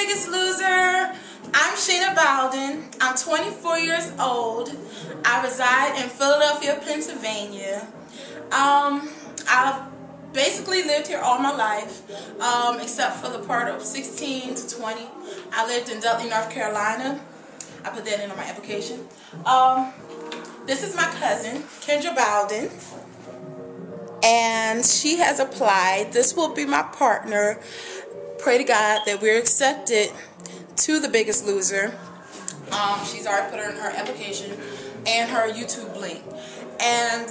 Biggest Loser. I'm Sheena Bowden. I'm 24 years old. I reside in Philadelphia, Pennsylvania. I've basically lived here all my life, except for the part of 16 to 20. I lived in Dudley, North Carolina. I put that in on my application. This is my cousin, Kendra Bowden, and she has applied. This will be my partner. Pray to God that we're accepted to The Biggest Loser. She's already put her in her application and her YouTube link. And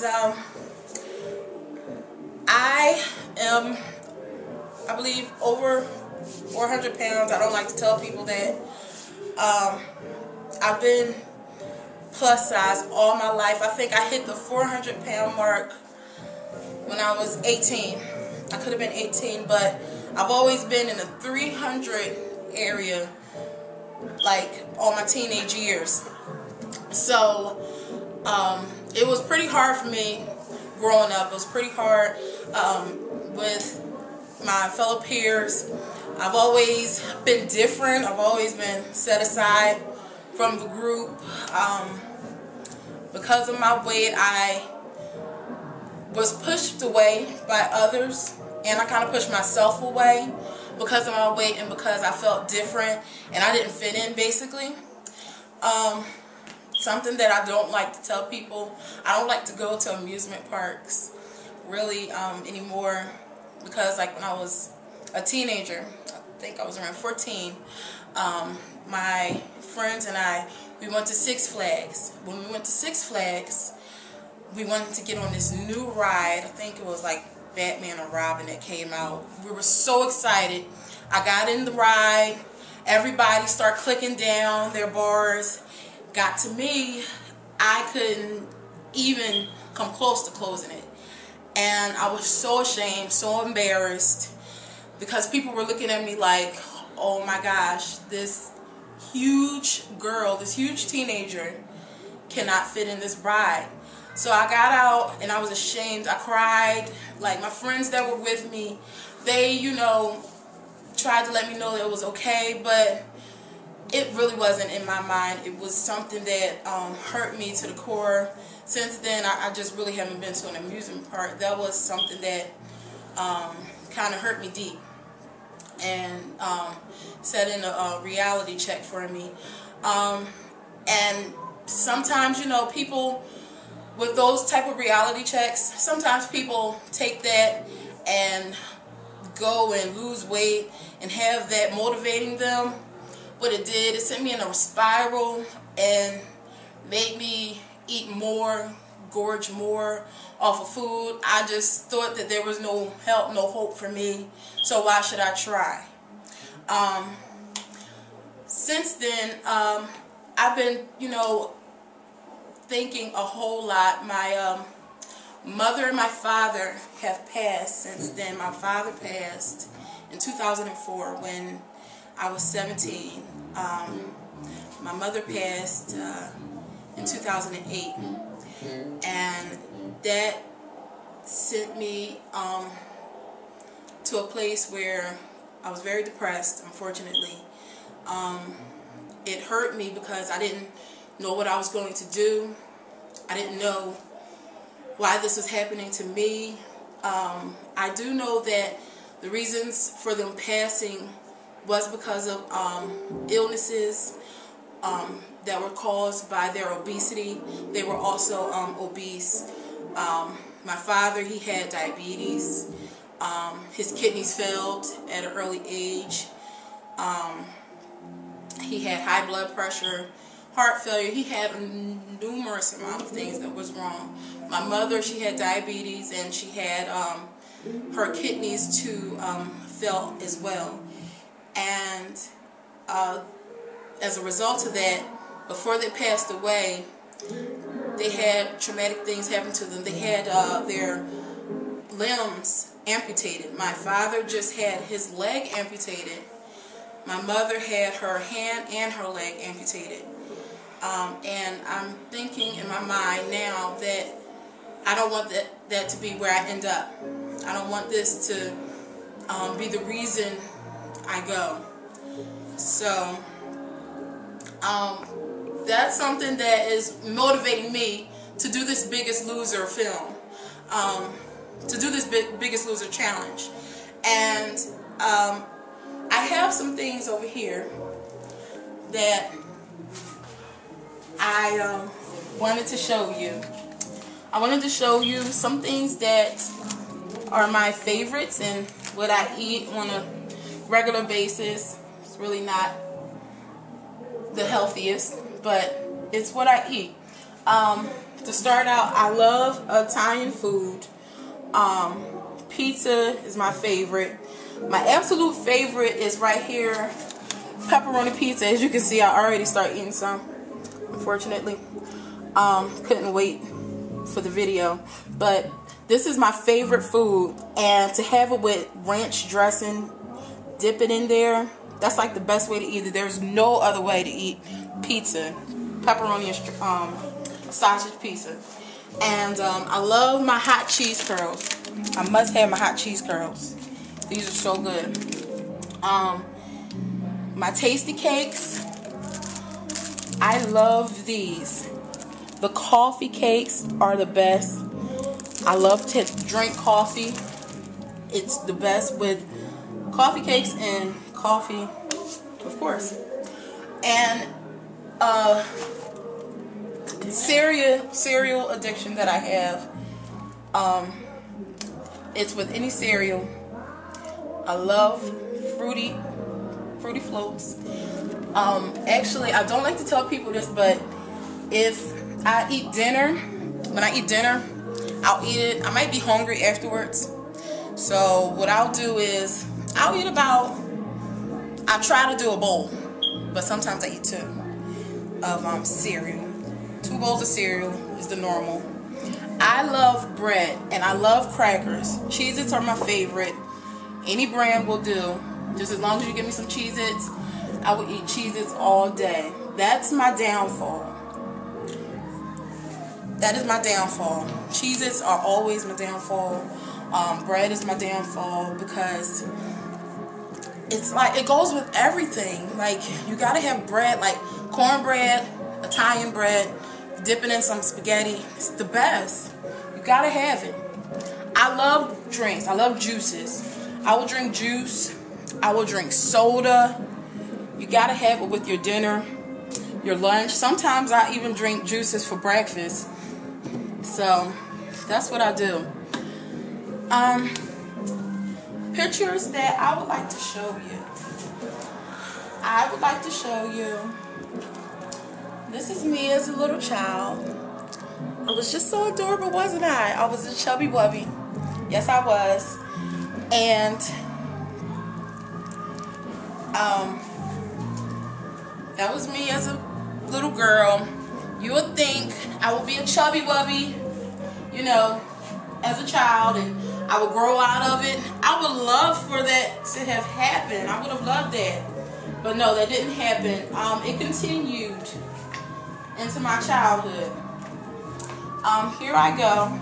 I am, I believe, over 400 pounds. I don't like to tell people that. I've been plus size all my life. I think I hit the 400 pound mark when I was 18. I could have been 18, but I've always been in the 300 area, like all my teenage years. So it was pretty hard for me growing up. It was pretty hard with my fellow peers. I've always been different. I've always been set aside from the group. Because of my weight, I was pushed away by others, and I kind of pushed myself away because of my weight and because I felt different and I didn't fit in, basically. Something that I don't like to tell people, I don't like to go to amusement parks really anymore, because like when I was a teenager, I think I was around 14, my friends and I, we went to Six Flags. When we went to Six Flags, we wanted to get on this new ride. I think it was like Batman or Robin that came out. We were so excited. I got in the ride. Everybody started clicking down their bars. Got to me, I couldn't even come close to closing it. And I was so ashamed, so embarrassed, because people were looking at me like, oh my gosh, this huge girl, this huge teenager cannot fit in this ride. So I got out and I was ashamed. I cried. Like, my friends that were with me, they, you know, tried to let me know that it was okay, but it really wasn't in my mind. It was something that hurt me to the core. Since then, I just really haven't been to an amusement park. That was something that kind of hurt me deep and set in a reality check for me. And sometimes, you know, people with those type of reality checks, sometimes people take that and go and lose weight and have that motivating them. What it did, it sent me in a spiral and made me eat more, gorge more off of food. I just thought that there was no help, no hope for me, so why should I try? Since then, I've been, you know, thinking a whole lot. My mother and my father have passed since then. My father passed in 2004 when I was 17. My mother passed in 2008, and that sent me to a place where I was very depressed, unfortunately. It hurt me because I didn't know what I was going to do. I didn't know why this was happening to me. I do know that the reasons for them passing was because of illnesses that were caused by their obesity. They were also obese. My father, he had diabetes. His kidneys failed at an early age. He had high blood pressure, heart failure. He had a numerous amount of things that was wrong. My mother, she had diabetes, and she had her kidneys too fail as well. And as a result of that, before they passed away, they had traumatic things happen to them. They had their limbs amputated. My father just had his leg amputated. My mother had her hand and her leg amputated. And I'm thinking in my mind now that I don't want that to be where I end up. I don't want this to be the reason I go. So that's something that is motivating me to do this Biggest Loser film, to do this Biggest Loser challenge. And I have some things over here that I wanted to show you. I wanted to show you some things that are my favorites and what I eat on a regular basis. It's really not the healthiest, but it's what I eat. To start out, I love Italian food. Pizza is my favorite. My absolute favorite is right here, pepperoni pizza. As you can see, I already started eating some, unfortunately. Couldn't wait for the video, but this is my favorite food, and to have it with ranch dressing, dip it in there, that's like the best way to eat it. There's no other way to eat pizza, pepperoni and sausage pizza. And I love my hot cheese curls. I must have my hot cheese curls. These are so good. My tasty cakes, I love these. The coffee cakes are the best. I love to drink coffee. It's the best with coffee cakes and coffee, of course. And cereal addiction that I have. It's with any cereal. I love fruity floats. Actually, I don't like to tell people this, but if I eat dinner, when I eat dinner, I'll eat it. I might be hungry afterwards. So what I'll do is I'll eat I try to do a bowl, but sometimes I eat 2 of cereal. 2 bowls of cereal is the normal. I love bread and I love crackers. Cheez-Its are my favorite. Any brand will do. Just as long as you give me some Cheez-Its, I will eat Cheez-Its all day. That's my downfall. That is my downfall. Cheez-Its are always my downfall. Bread is my downfall because it's like it goes with everything. Like you gotta have bread, like cornbread, Italian bread, dip it in some spaghetti. It's the best. You gotta have it. I love drinks. I love juices. I will drink juice. I will drink soda. You gotta have it with your dinner, your lunch. Sometimes I even drink juices for breakfast. So that's what I do. Pictures that I would like to show you. I would like to show you. This is me as a little child. I was just so adorable, wasn't I? I was a chubby wubby. Yes, I was. And that was me as a little girl. You would think I would be a chubby wubby, you know, as a child, and I would grow out of it. I would love for that to have happened. I would have loved that. But no, that didn't happen. It continued into my childhood. Here I go.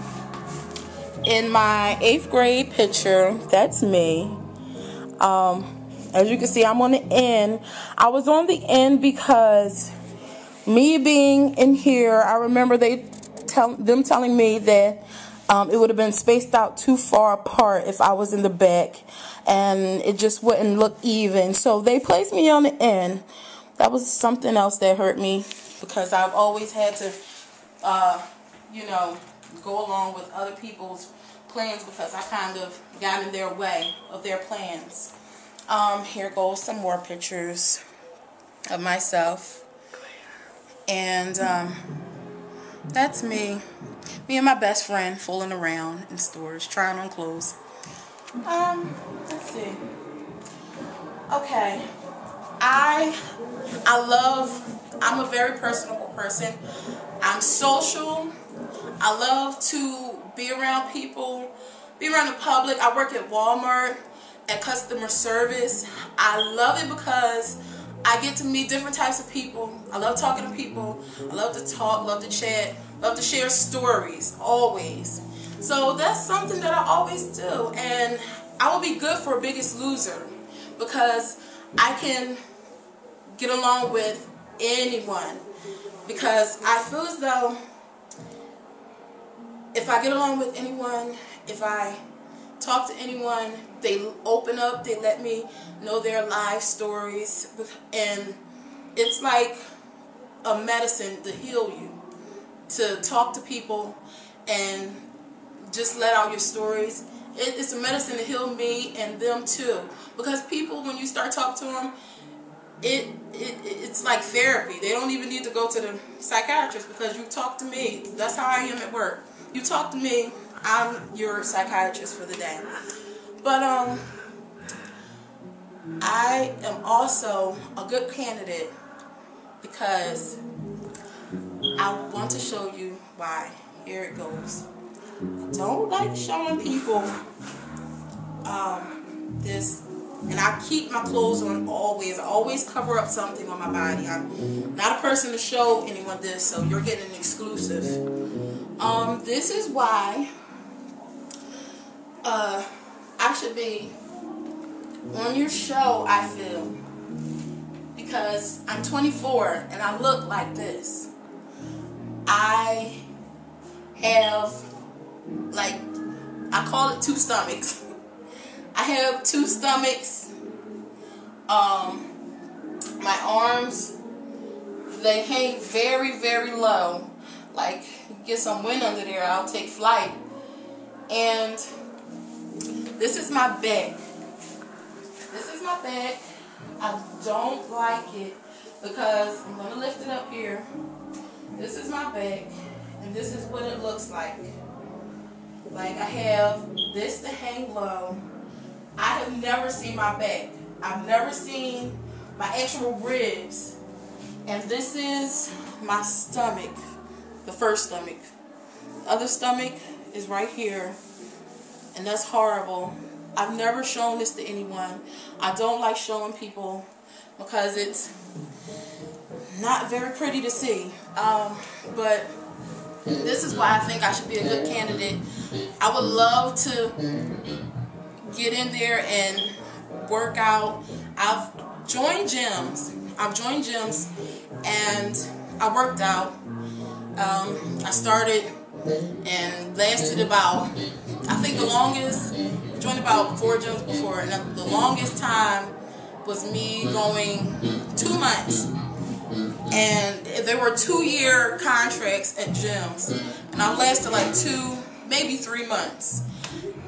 In my 8th grade picture, that's me. As you can see, I'm on the end. I was on the end because me being in here, I remember them telling me that it would have been spaced out too far apart if I was in the back, and it just wouldn't look even. So they placed me on the end. That was something else that hurt me because I've always had to, you know, go along with other people's plans because I kind of got in their way of their plans. Here goes some more pictures of myself. And that's me. Me and my best friend fooling around in stores, trying on clothes. Let's see. Okay. I'm a very personable person. I'm social. I love to be around people, be around the public. I work at Walmart at customer service. I love it because I get to meet different types of people. I love talking to people. I love to talk, love to chat, love to share stories, always. So that's something that I always do. And I will be good for Biggest Loser because I can get along with anyone, because I feel as though if I get along with anyone, if I talk to anyone, they open up, they let me know their life stories, and it's like a medicine to heal you, to talk to people and just let out your stories. It's a medicine to heal me and them too, because people, when you start talking to them, it's like therapy. They don't even need to go to the psychiatrist, because you talk to me. That's how I am at work. You talk to me, I'm your psychiatrist for the day. But I am also a good candidate because I want to show you why. Here it goes. I don't like showing people this, and I keep my clothes on always. I always cover up something on my body. I'm not a person to show anyone this, so you're getting an exclusive. This is why I should be on your show, I feel, because I'm 24 and I look like this. I have, like, I call it two stomachs. I have two stomachs. My arms, they hang very, very low. Like, get some wind under there, I'll take flight. And this is my back. This is my back. I don't like it because I'm going to lift it up here. This is my back, and this is what it looks like. Like, I have this to hang low. I have never seen my back. I've never seen my actual ribs. And this is my stomach, the first stomach. The other stomach is right here, and that's horrible. I've never shown this to anyone. I don't like showing people because it's not very pretty to see. But this is why I think I should be a good candidate. I would love to get in there and work out. I've joined gyms. And I worked out. I started and lasted about, I think the longest, I joined about 4 gyms before, and the longest time was me going 2 months. And there were 2-year contracts at gyms, and I lasted like 2, maybe 3 months.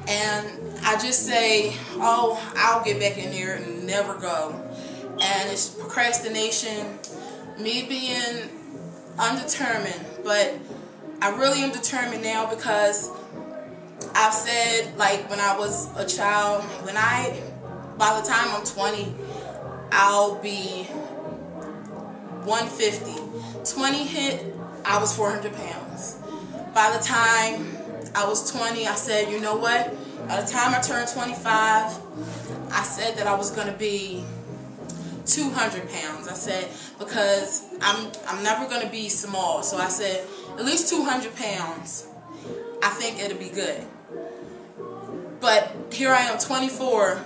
And I just say, oh, I'll get back in there and never go. And it's procrastination, me being undetermined. But I really am determined now, because I've said, like, when I was a child, by the time I'm 20, I'll be 150. 20 hit, I was 400 pounds. By the time I was 20, I said, you know what? By the time I turned 25, I said that I was going to be 200 pounds. I said, because I'm never going to be small. So I said, at least 200 pounds. I think it'll be good. But here I am, 24.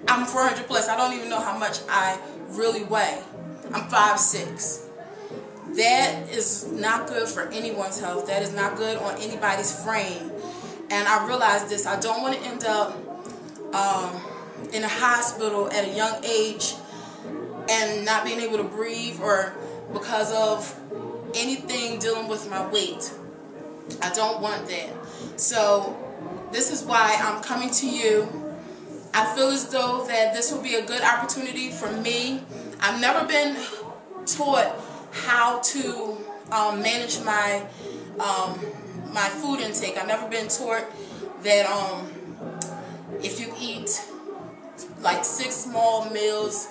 I'm 400 plus. I don't even know how much I really weigh. I'm 5'6". That is not good for anyone's health. That is not good on anybody's frame. And I realized this. I don't want to end up in a hospital at a young age and not being able to breathe, or because of anything dealing with my weight. I don't want that. So this is why I'm coming to you. I feel as though that this will be a good opportunity for me. I've never been taught how to manage my my food intake. I've never been taught that if you eat like 6 small meals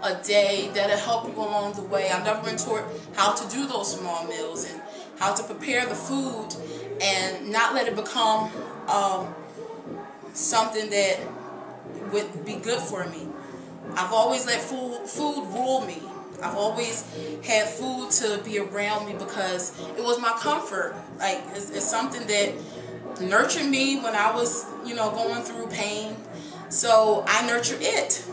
a day, that'll help you along the way. I've never been taught how to do those small meals and how to prepare the food and not let it become something that would be good for me. I've always let food rule me. I've always had food to be around me because it was my comfort. Like, it's something that nurtured me when I was, going through pain. So I nurture it.